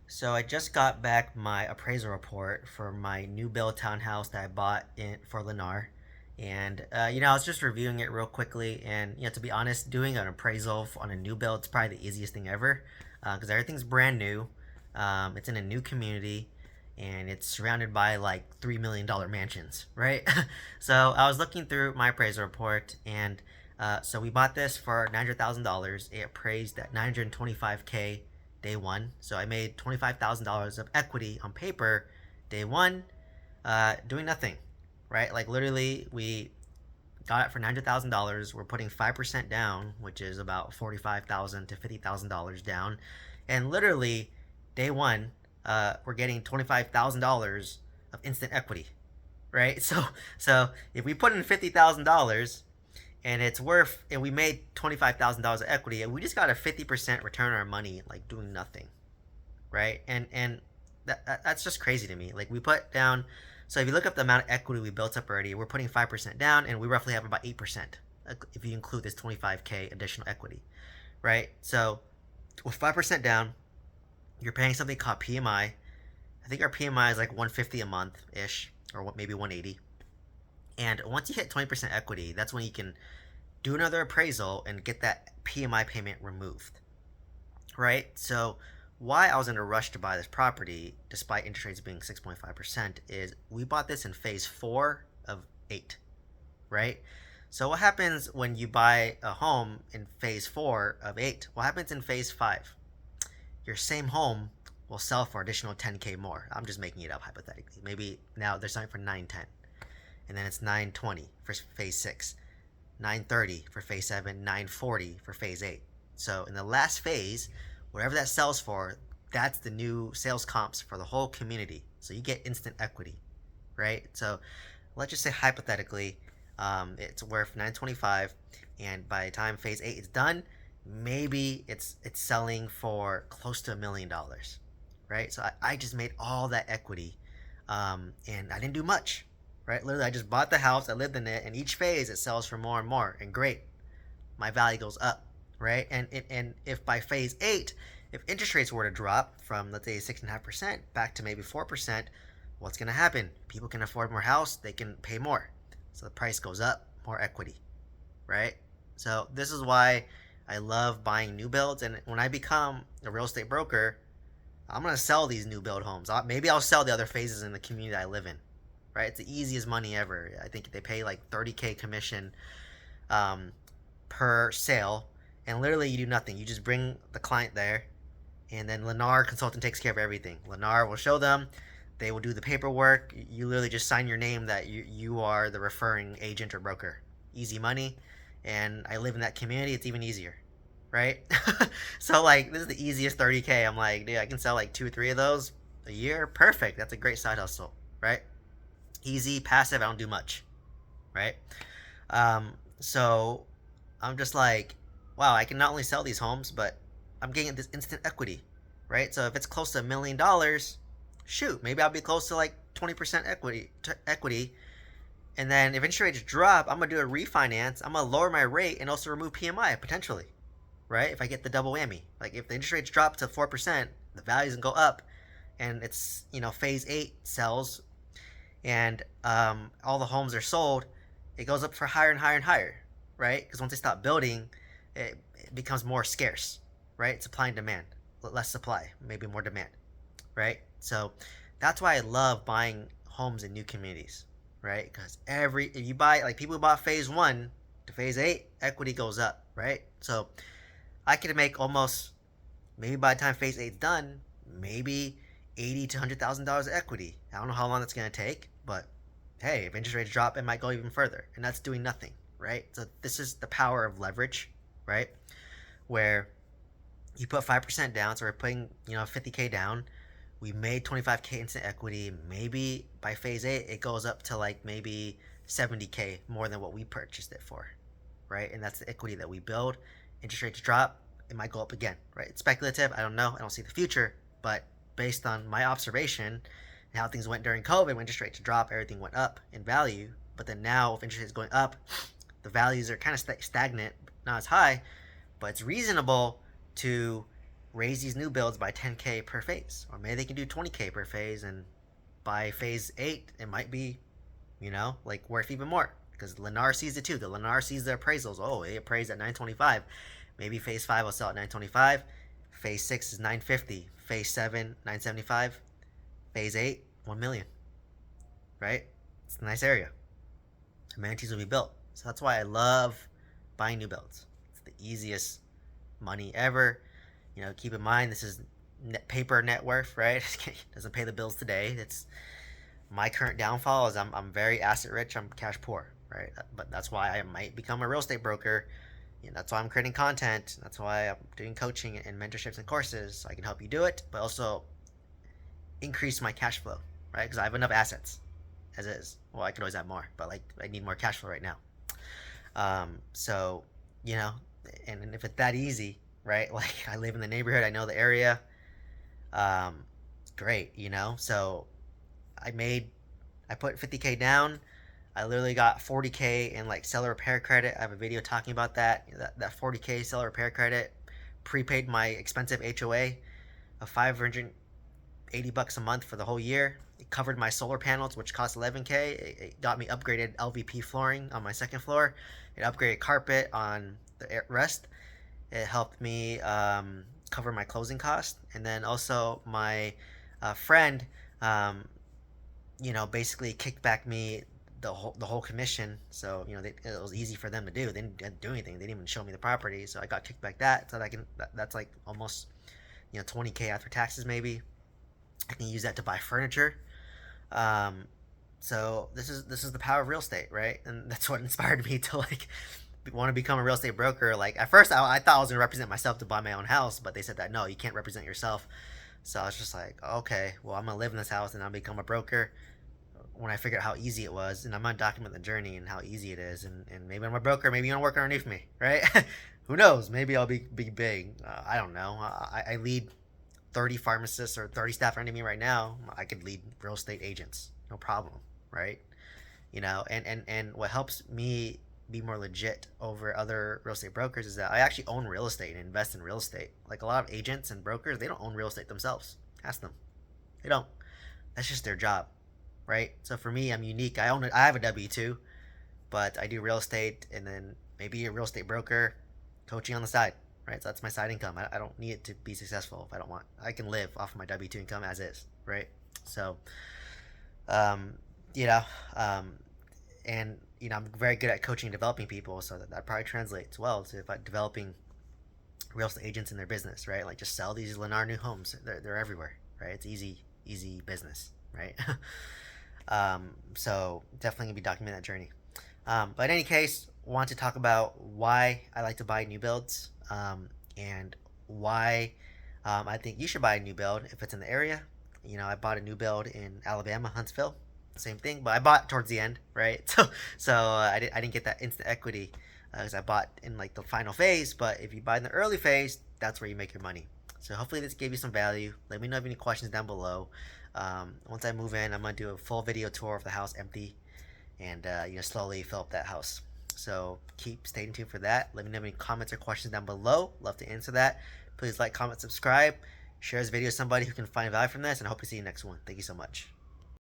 So I just got back my appraisal report for my new build townhouse that I bought in for Lennar, and I was just reviewing it real quickly. And to be honest, doing an appraisal on a new build is probably the easiest thing ever, because everything's brand new. It's in a new community, and it's surrounded by like $3 million mansions, right? So I was looking through my appraisal report, and so we bought this for $900,000. It appraised at 925K day one. So I made $25,000 of equity on paper day one, doing nothing, right? Like literally, we got it for $900,000. We're putting 5% down, which is about $45,000 to $50,000 down, and literally, day one, we're getting $25,000 of instant equity, right? So if we put in $50,000 and we made $25,000 of equity, and we just got a 50% return on our money, like doing nothing, right? And that's just crazy to me. Like we put down, so if you look up the amount of equity we built up already, we're putting 5% down, and we roughly have about 8% if you include this 25K additional equity, right? So with 5% down, you're paying something called PMI. I think our PMI is like 150 a month ish, or maybe 180. And once you hit 20% equity, that's when you can do another appraisal and get that PMI payment removed, right? So why I was in a rush to buy this property, despite interest rates being 6.5%, is we bought this in phase four of eight, right? So what happens when you buy a home in phase four of eight? What happens in phase five? Your same home will sell for additional 10K more. I'm just making it up hypothetically. Maybe now they're selling for 910, and then it's 920 for phase six, 930 for phase seven, 940 for phase eight. So in the last phase, whatever that sells for, that's the new sales comps for the whole community. So you get instant equity, right? So let's just say hypothetically, it's worth 925, and by the time phase eight is done, maybe it's selling for close to $1 million, right? So I just made all that equity, and I didn't do much, right? Literally, I just bought the house, I lived in it, and each phase it sells for more and more, and great, my value goes up, right? And if by phase eight, if interest rates were to drop from, let's say, 6.5% back to maybe 4%, what's going to happen? People can afford more house, they can pay more, so the price goes up, more equity, right? So this is why I love buying new builds, and when I become a real estate broker, I'm gonna sell these new build homes. Maybe I'll sell the other phases in the community I live in, right? It's the easiest money ever. I think they pay like 30K commission, um, per sale, and literally you do nothing. You just bring the client there, and then Lennar consultant takes care of everything. Lennar will show them. They will do the paperwork. You literally just sign your name that you are the referring agent or broker. Easy money, and I live in that community. It's even easier, right? So like this is the easiest 30K. I'm like, dude, I can sell like two or three of those a year. Perfect. That's a great side hustle, right? Easy, passive. I don't do much, right? So I'm just like, wow, I can not only sell these homes, but I'm getting this instant equity, right? So if it's close to $1 million, shoot, maybe I'll be close to like 20% equity. And then if interest rates drop, I'm gonna do a refinance. I'm gonna lower my rate and also remove PMI potentially, right? If I get the double whammy, like if the interest rates drop to 4%, the values can go up, and it's phase eight sells, and all the homes are sold, it goes up for higher and higher and higher, right? Because once they stop building, it becomes more scarce, right? Supply and demand, less supply, maybe more demand, right? So that's why I love buying homes in new communities, right? Because if you buy, like people who bought phase one to phase eight, equity goes up, right? So I could make almost, maybe by the time phase eight's done, maybe 80 to $100,000 of equity. I don't know how long that's gonna take, but hey, if interest rates drop, it might go even further, and that's doing nothing, right? So this is the power of leverage, right? Where you put 5% down, so we're putting 50K down. We made 25K instant equity. Maybe by phase eight, it goes up to like maybe 70K more than what we purchased it for, right? And that's the equity that we build. Interest rates drop, it might go up again, right? It's speculative. I don't know. I don't see the future, but based on my observation and how things went during COVID, when interest rates dropped, everything went up in value. But then now, with interest rates going up, the values are kind of stagnant, not as high, but it's reasonable to raise these new builds by 10K per phase, or maybe they can do 20K per phase, and by phase 8 it might be, like worth even more because Lennar sees it too. The Lennar sees the appraisals. Oh, it appraised at 925. Maybe phase 5 will sell at 925. Phase 6 is 950. Phase 7 975. Phase 8 1 million. Right? It's a nice area. Amenities will be built. So that's why I love buying new builds. It's the easiest money ever. Keep in mind this is paper net worth, right? It doesn't pay the bills today. It's my current downfall is I'm very asset rich. I'm cash poor, right? But that's why I might become a real estate broker. That's why I'm creating content. That's why I'm doing coaching and mentorships and courses, so I can help you do it, but also increase my cash flow, right? Because I have enough assets as is. Well, I could always have more, but like I need more cash flow right now. So you know, and if it's that easy, right? Like I live in the neighborhood, I know the area. Um, Great, So I made, I put 50K down. I literally got 40K in like seller repair credit. I have a video talking about that. That 40K seller repair credit prepaid my expensive HOA of 580 bucks a month for the whole year. It covered my solar panels, which cost 11K. It got me upgraded LVP flooring on my second floor. It upgraded carpet on the rest. It helped me cover my closing cost, and then also my friend, um, basically kicked back me the whole commission. So it was easy for them to do. They didn't do anything. They didn't even show me the property, so I got kicked back that. So that's like almost 20K after taxes maybe. I can use that to buy furniture. Um, so this is the power of real estate, right? And that's what inspired me to like want to become a real estate broker. Like at first, I thought I was gonna represent myself to buy my own house, but they said that no, you can't represent yourself. So I was just like, okay, well, I'm gonna live in this house and I'll become a broker. When I figured out how easy it was, and I'm gonna document the journey and how easy it is, and maybe I'm a broker, maybe you're gonna work underneath me, right? Who knows? Maybe I'll be big. I don't know. I lead 30 pharmacists or 30 staff under me right now. I could lead real estate agents, no problem, right? And what helps me be more legit over other real estate brokers is that I actually own real estate and invest in real estate. Like a lot of agents and brokers, they don't own real estate themselves. Ask them. They don't. That's just their job, right? So for me, I'm unique. I own it. I have a W-2, but I do real estate and then maybe a real estate broker, coaching on the side, right? So that's my side income. I don't need it to be successful if I don't want. I can live off of my W-2 income as is, right? So, um, you know, um, and I'm very good at coaching and developing people, so that probably translates well to if I'm developing real estate agents in their business, right? Like just sell these Lennar new homes. They're everywhere, right? It's easy business, right? So definitely gonna be documenting that journey. But in any case, want to talk about why I like to buy new builds, and why I think you should buy a new build if it's in the area. I bought a new build in Alabama, Huntsville. Same thing, but I bought towards the end, right? So I didn't get that instant equity because I bought in like the final phase. But if you buy in the early phase, that's where you make your money. So hopefully this gave you some value. Let me know if you have any questions down below. Once I move in, I'm gonna do a full video tour of the house empty, and slowly fill up that house. So keep staying tuned for that. Let me know if any comments or questions down below. Love to answer that. Please like, comment, subscribe, share this video with somebody who can find value from this, and I hope to see you next one. Thank you so much.